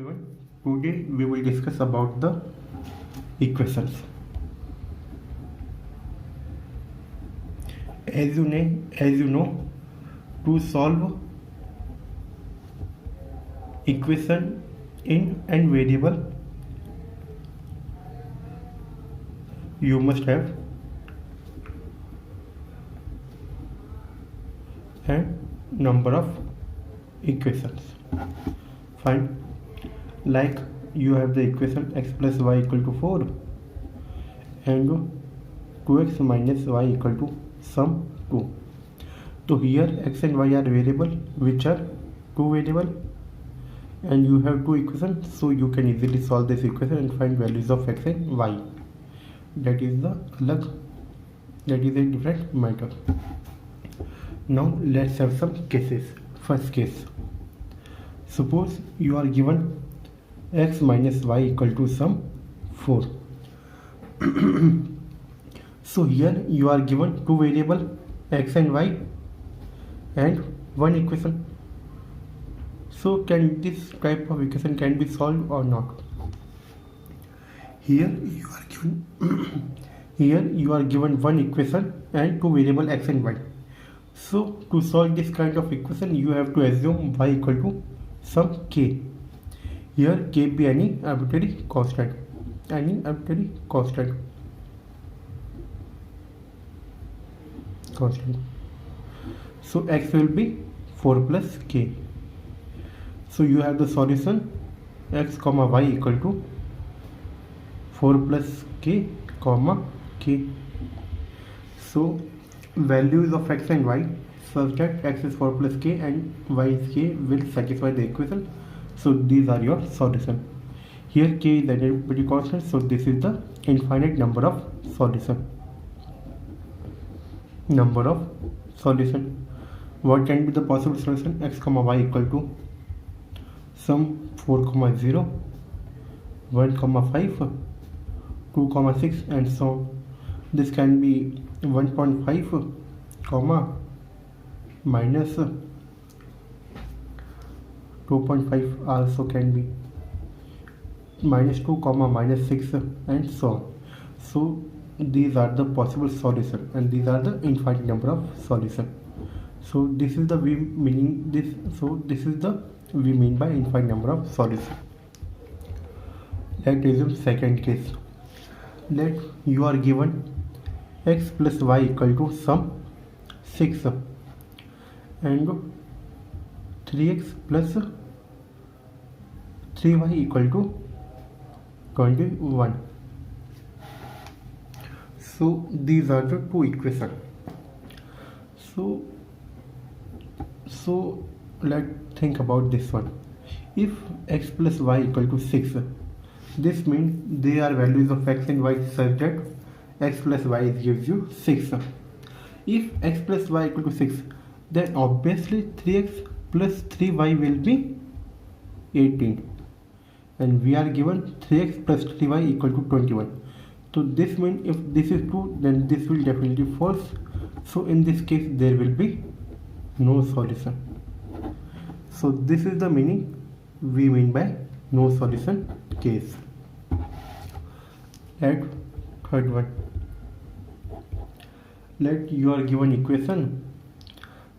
everyone. Today we will discuss about the equations. As you know, to solve equation in n variable, you must have a number of equations. Fine. Like you have the equation x plus y equal to 4 and 2x minus y equal to sum 2. So here x and y are variable, which are two variable, and you have two equations, so you can easily solve this equation and find values of x and y. That is a different matter. Now let's have some cases. First case, suppose you are given x minus y equal to sum 4. So here you are given two variable x and y and one equation. So can this type of equation can be solved or not? Here you are given one equation and two variable x and y. So to solve this kind of equation, you have to assume y equal to some k. Here k be any arbitrary constant. So x will be 4 plus k. So you have the solution x comma y equal to 4 plus k comma k. So values of x and y such that x is 4 plus k and y is k will satisfy the equation. So these are your solution. Here k is an arbitrary constant, so this is the infinite number of solution. What can be the possible solution? X comma y equal to sum 4 comma 0, 1 comma 5, 2 comma 6 and so on. This can be 1.5 comma minus 2.5, also can be minus 2 comma minus 6 and so on. So these are the possible solution and these are the infinite number of solution. So this is the we meaning this. So this is the we mean by infinite number of solution. Let's assume second case. Let you are given x plus y equal to sum 6 and 3x plus 3y equal to 21. So these are the two equations. So let's think about this one. If x plus y equal to 6, this means they are values of x and y such that x plus y gives you 6. If x plus y equal to 6, then obviously 3x plus 3y will be 18, and we are given 3x plus 3y equal to 21. So this means if this is true, then this will definitely false. So in this case there will be no solution. So this is the meaning we mean by no solution case. At third one, let you are given equation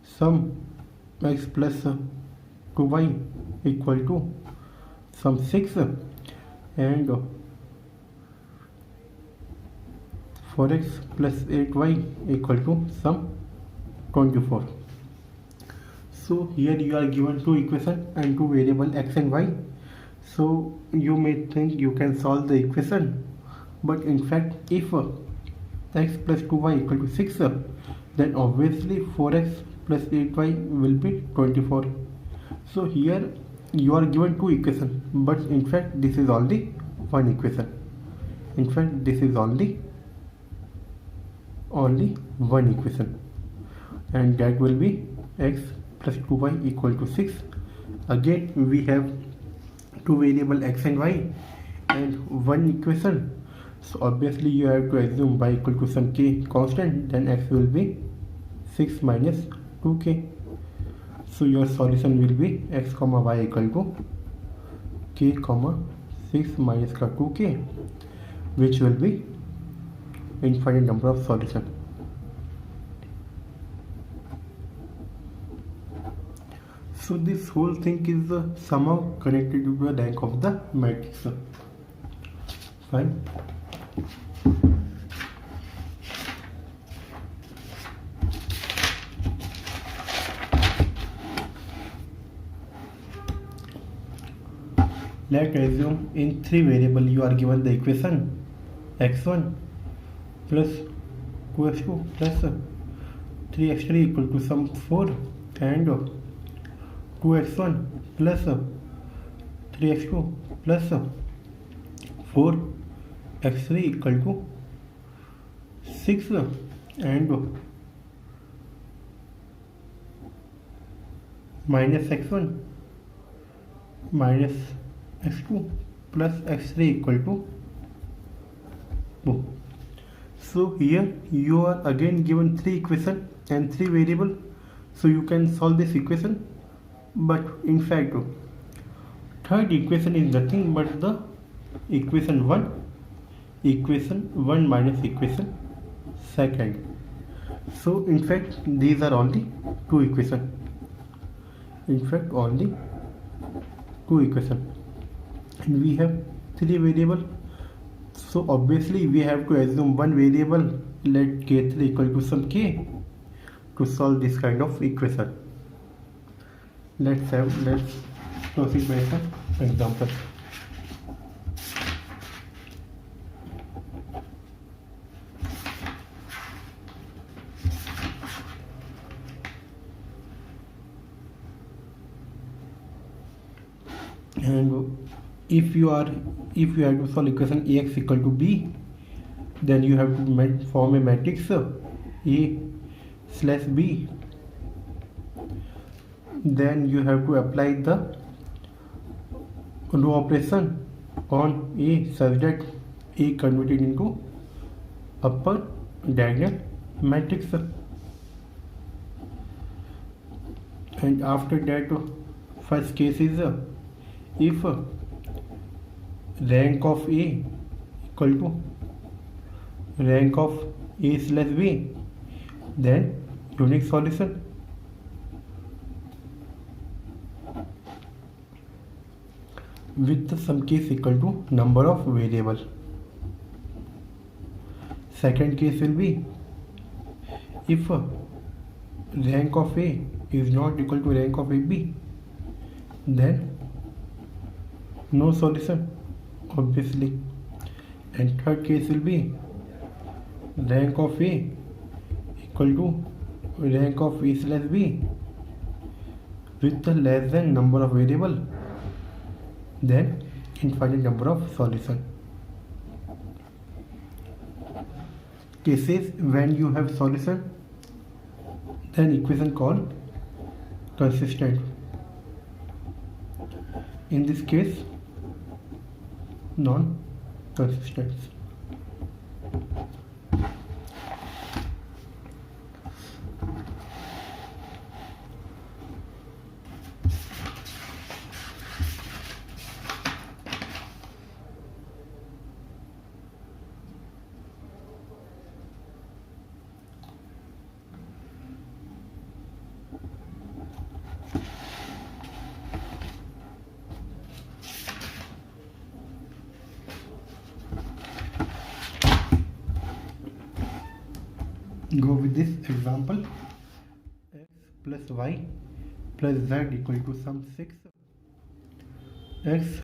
sum x plus 2y equal to sum 6 and 4x plus 8y equal to sum 24. So here you are given two equation and two variable x and y. So you may think you can solve the equation, but in fact if x plus 2y equal to 6, then obviously 4x plus 8y will be 24. So here you are given two equations, but in fact this is only one equation. In fact this is only one equation, and that will be x plus 2y equal to 6. Again we have two variable x and y and one equation. So obviously you have to assume y equal to some k constant, then x will be 6 minus 2k. So your solution will be x comma y equal to k k comma 6 minus का 2k, which will be infinite number of solution. So this whole thing is somehow connected to the rank of the matrix. Fine. Let's assume in 3 variable you are given the equation x1 plus 2x2 plus 3x3 equal to some 4 and 2x1 plus 3x2 plus 4x3 equal to 6 and minus x1 minus x2 plus x3 equal to 2. So here you are again given 3 equation and 3 variable, so you can solve this equation, but in fact third equation is nothing but the equation 1 minus equation second. So in fact these are only 2 equation. In fact only 2 equation, and we have 3 variable, so obviously we have to assume one variable, let k3 equal to some k, to solve this kind of equation. Let's proceed by some example. And if you have to solve equation ax equal to b, then you have to form a matrix A slash B. Then you have to apply the row operation on A such that A converted into upper diagonal matrix. And after that, first case is if rank of A equal to rank of A slash B, then unique solution. With the sum case equal to number of variable. Second case will be if rank of A is not equal to rank of AB, then no solution, obviously. And third case will be rank of A equal to rank of A slash B with the less than number of variable, then infinite number of solution. Cases when you have solution, then equation called consistent. In this case, non-consistent. Go with this example. X plus y plus z equal to some 6. X